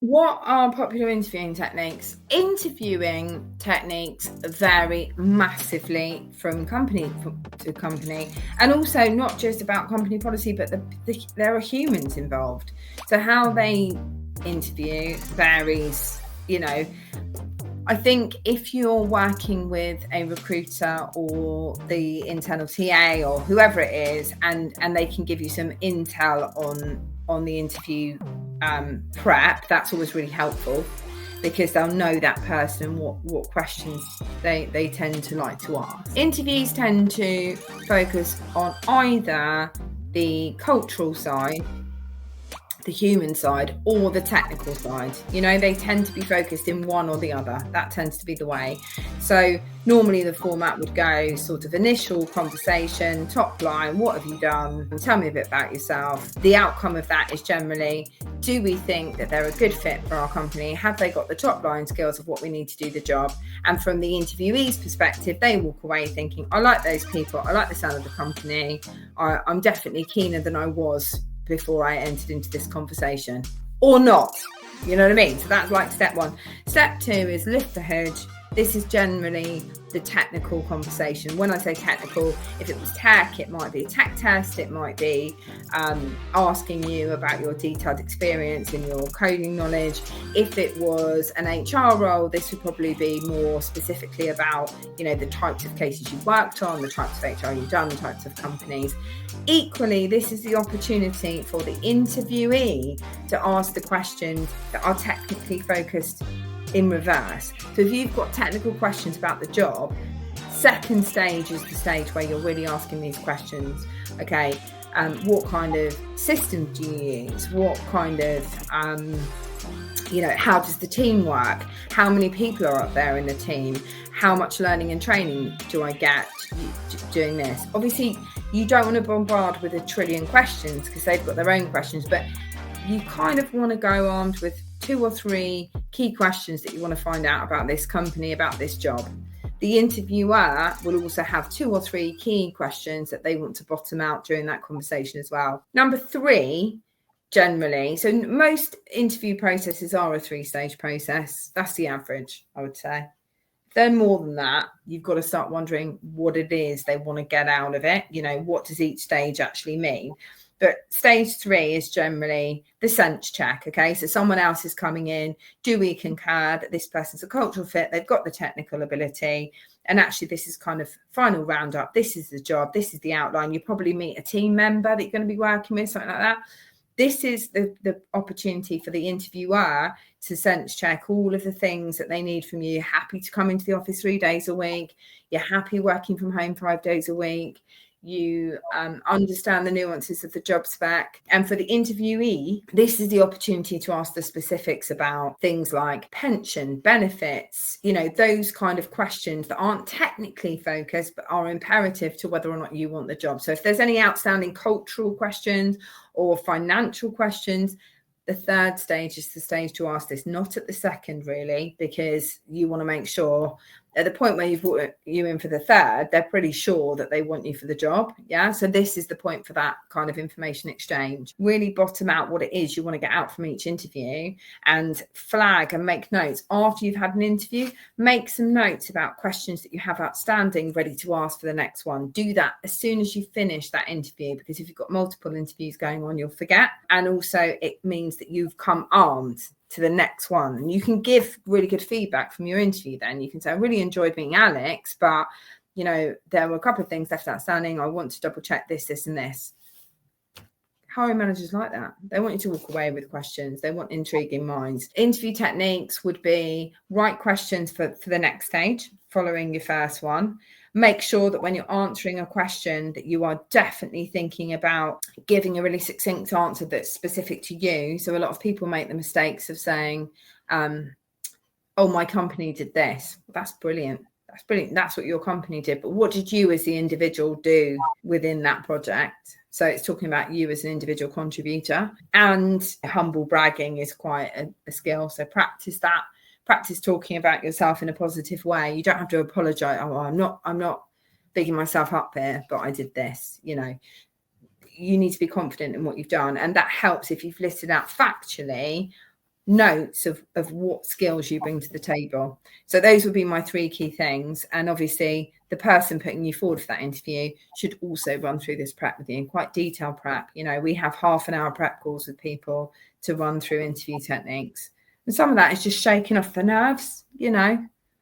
What are popular interviewing techniques? Interviewing techniques vary massively from company to company, and also not just about company policy, but there are humans involved. So how they interview varies. I think if you're working with a recruiter or the internal TA or whoever it is, and they can give you some intel on the interview prep, that's always really helpful, because they'll know that person, what questions they tend to like to ask. Interviews tend to focus on either the cultural side, the human side, or the technical side. They tend to be focused in one or the other. That tends to be the way. So normally the format would go sort of initial conversation, top line, what have you done? Tell me a bit about yourself. The outcome of that is generally, do we think that they're a good fit for our company? Have they got the top line skills of what we need to do the job? And from the interviewee's perspective, they walk away thinking, I like those people, I like the sound of the company, I'm definitely keener than I was before I entered into this conversation, or not. You know what I mean? So that's like step one. Step two is lift the hood. This is generally the technical conversation. When I say technical, if it was tech, it might be a tech test. It might be asking you about your detailed experience and your coding knowledge. If it was an HR role, this would probably be more specifically about, the types of cases you've worked on, the types of HR you've done, the types of companies. Equally, this is the opportunity for the interviewee to ask the questions that are technically focused in reverse. So if you've got technical questions about the job, second stage is the stage where you're really asking these questions. Okay, what kind of systems do you use? What kind of how does the team work? How many people are up there in the team? How much learning and training do I get doing this? Obviously, you don't want to bombard with a trillion questions because they've got their own questions, but you kind of want to go armed with 2 or 3 key questions that you want to find out about this company, about this job. The interviewer will also have 2 or 3 key questions that they want to bottom out during that conversation as well. Number 3, generally, so most interview processes are a 3-stage process. That's the average, I would say. If they're more than that, you've got to start wondering what it is they want to get out of it. What does each stage actually mean? But stage 3 is generally the sense check. Okay, so someone else is coming in. Do we concur that this person's a cultural fit? They've got the technical ability. And actually, this is kind of final roundup. This is the job. This is the outline. You probably meet a team member that you're going to be working with, something like that. This is the opportunity for the interviewer to sense check all of the things that they need from you. You're happy to come into the office 3 days a week. You're happy working from home 5 days a week. You understand the nuances of the job spec. And for the interviewee, this is the opportunity to ask the specifics about things like pension, benefits, those kind of questions that aren't technically focused, but are imperative to whether or not you want the job. So if there's any outstanding cultural questions or financial questions, the third stage is the stage to ask this, not at the second, really, because you want to make sure at the point where you've brought you in for the third, they're pretty sure that they want you for the job. Yeah. So this is the point for that kind of information exchange. Really bottom out what it is you want to get out from each interview and flag and make notes. After you've had an interview, make some notes about questions that you have outstanding, ready to ask for the next one. Do that as soon as you finish that interview, because if you've got multiple interviews going on, you'll forget. And also it means that you've come armed to the next one, and you can give really good feedback from your interview. Then you can say, I really enjoyed meeting Alex, but there were a couple of things left outstanding. I want to double check this and this. Hiring managers like that. They want you to walk away with questions. They want intriguing minds. Interview techniques would be write questions for the next stage following your first one. Make sure that when you're answering a question that you are definitely thinking about giving a really succinct answer that's specific to you. So a lot of people make the mistakes of saying, oh, my company did this. That's brilliant. That's brilliant. That's what your company did. But what did you as the individual do within that project? So it's talking about you as an individual contributor. And humble bragging is quite a skill. So practice that. Practice talking about yourself in a positive way. You don't have to apologize. Oh, I'm not bigging myself up here, but I did this. You need to be confident in what you've done. And that helps if you've listed out factually notes of what skills you bring to the table. So those would be my 3 key things. And obviously the person putting you forward for that interview should also run through this prep with you, quite detailed prep. You know, we have half an hour prep calls with people to run through interview techniques. And some of that is just shaking off the nerves, you know.